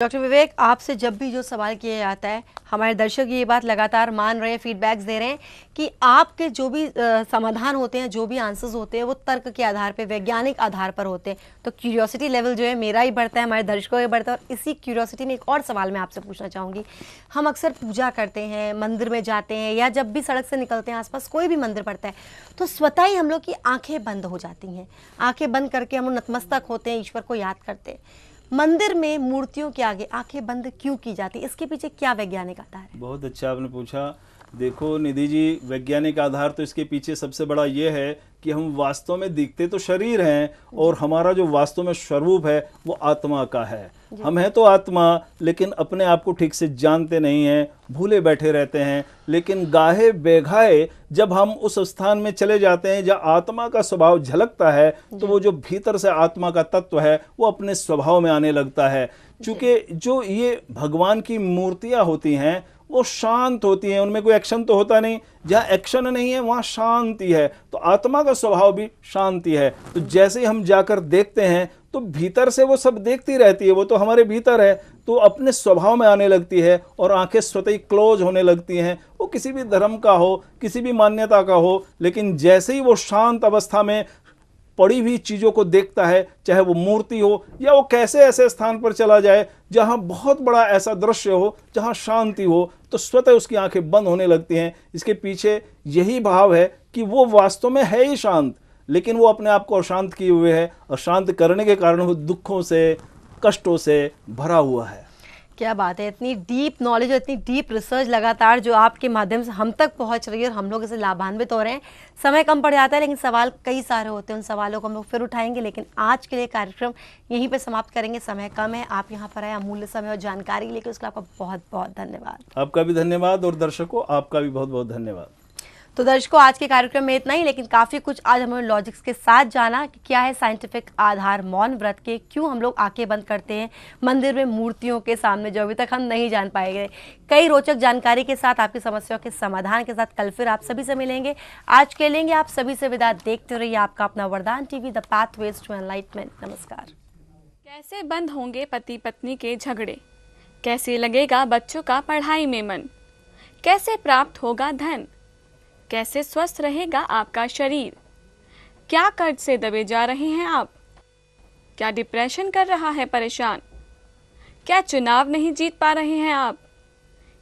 Doctor विवेक, आपसे जब भी जो सवाल किया जाता है, हमारे दर्शक ये बात लगातार मान रहे हैं, फीडबैक्स दे रहे हैं कि आपके जो भी समाधान होते हैं, जो भी आंसर्स होते हैं, वो तर्क के आधार पे, वैज्ञानिक आधार पर होते हैं। तो क्यूरियोसिटी लेवल जो है मेरा ही बढ़ता है, हमारे दर्शकों का बढ़ता है। और इसी क्यूरियोसिटी में एक और सवाल मैं आपसे पूछना चाहूँगी। हम अक्सर पूजा करते हैं, मंदिर में जाते हैं, या जब भी सड़क से निकलते हैं, आसपास कोई भी मंदिर पड़ता है, तो स्वतः ही हम लोग की आंखें बंद हो जाती हैं। आंखें बंद करके हम नतमस्तक होते हैं, ईश्वर को याद करते हैं। मंदिर में मूर्तियों के आगे आंखें बंद क्यों की जाती है? इसके पीछे क्या वैज्ञानिक आधार है? बहुत अच्छा आपने पूछा। देखो निधि जी, वैज्ञानिक आधार तो इसके पीछे सबसे बड़ा ये है कि हम वास्तव में दिखते तो शरीर हैं और हमारा जो वास्तव में स्वरूप है वो आत्मा का है। हम हैं तो आत्मा, लेकिन अपने आप को ठीक से जानते नहीं हैं, भूले बैठे रहते हैं। लेकिन गाहे बेगाहे जब हम उस स्थान में चले जाते हैं जहाँ आत्मा का स्वभाव झलकता है, तो वो जो भीतर से आत्मा का तत्व है वो अपने स्वभाव में आने लगता है। क्योंकि जो ये भगवान की मूर्तियां होती हैं वो शांत होती हैं, उनमें कोई एक्शन तो होता नहीं। जहाँ एक्शन नहीं है वहाँ शांति है, तो आत्मा का स्वभाव भी शांति है। तो जैसे ही हम जाकर देखते हैं तो भीतर से वो सब देखती रहती है, वो तो हमारे भीतर है, तो अपने स्वभाव में आने लगती है और आंखें स्वतः ही क्लोज होने लगती हैं। वो किसी भी धर्म का हो, किसी भी मान्यता का हो, लेकिन जैसे ही वो शांत अवस्था में पड़ी हुई चीज़ों को देखता है, चाहे वो मूर्ति हो या वो कैसे ऐसे स्थान पर चला जाए जहां बहुत बड़ा ऐसा दृश्य हो, जहां शांति हो, तो स्वतः उसकी आंखें बंद होने लगती हैं। इसके पीछे यही भाव है कि वो वास्तव में है ही शांत, लेकिन वो अपने आप को अशांत किए हुए है, और शांत करने के कारण वो दुखों से, कष्टों से भरा हुआ है। क्या बात है! इतनी डीप नॉलेज और इतनी डीप रिसर्च लगातार जो आपके माध्यम से हम तक पहुंच रही है और हम लोग इससे लाभान्वित हो रहे हैं। समय कम पड़ जाता है, लेकिन सवाल कई सारे होते हैं, उन सवालों को हम लोग फिर उठाएंगे। लेकिन आज के लिए कार्यक्रम यहीं पे समाप्त करेंगे, समय कम है। आप यहाँ पर आए, अमूल्य समय और जानकारी लेके, उसके लिए आपका बहुत बहुत धन्यवाद। आपका भी धन्यवाद, और दर्शकों आपका भी बहुत बहुत धन्यवाद। तो दर्शकों, आज के कार्यक्रम में इतना ही, लेकिन काफ़ी कुछ आज हमने लॉजिक्स के साथ जाना कि क्या है साइंटिफिक आधार मौन व्रत के, क्यों हम लोग आंखें बंद करते हैं मंदिर में मूर्तियों के सामने, जो अभी तक हम नहीं जान पाएंगे। कई रोचक जानकारी के साथ, आपकी समस्याओं के समाधान के साथ कल फिर आप सभी से मिलेंगे। आज के लेंगे आप सभी से विदा। देखते रहिए आपका अपना Vardaan TV, the pathways to enlightenment. नमस्कार। कैसे बंद होंगे पति पत्नी के झगड़े? कैसे लगेगा बच्चों का पढ़ाई में मन? कैसे प्राप्त होगा धन? कैसे स्वस्थ रहेगा आपका शरीर? क्या कर्ज से दबे जा रहे हैं आप? क्या डिप्रेशन कर रहा है परेशान? क्या चुनाव नहीं जीत पा रहे हैं आप?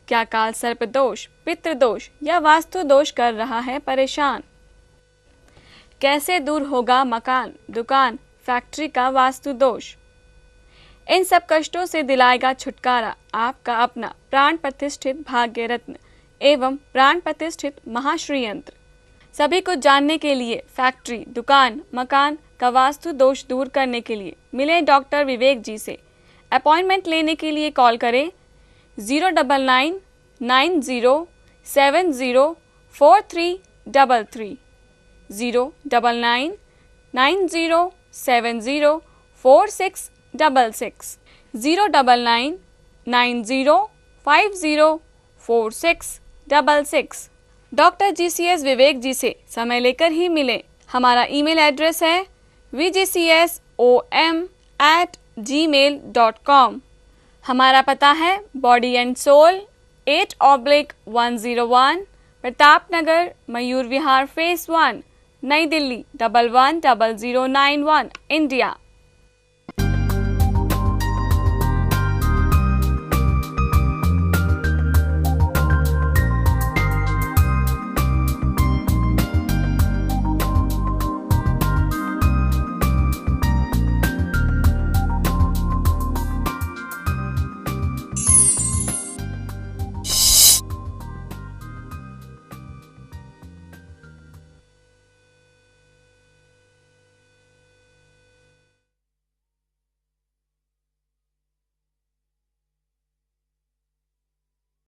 क्या काल सर्प दोष, पितृ दोष या वास्तु दोष कर रहा है परेशान? कैसे दूर होगा मकान, दुकान, फैक्ट्री का वास्तु दोष? इन सब कष्टों से दिलाएगा छुटकारा आपका अपना प्राण प्रतिष्ठित भाग्य रत्न एवं प्राण प्रतिष्ठित महाश्री यंत्र। सभी कुछ जानने के लिए, फैक्ट्री, दुकान, मकान का वास्तु दोष दूर करने के लिए मिले डॉक्टर विवेक जी से। अपॉइंटमेंट लेने के लिए कॉल करें 09990704333, 09990704666, 09990504666। डॉक्टर GCS विवेक जी से समय लेकर ही मिलें। हमारा ईमेल एड्रेस है vgcsom@gmail.com। हमारा पता है body and soul 8/101 Pratap Nagar, Mayur Vihar, phase 1, New Delhi 110091, India.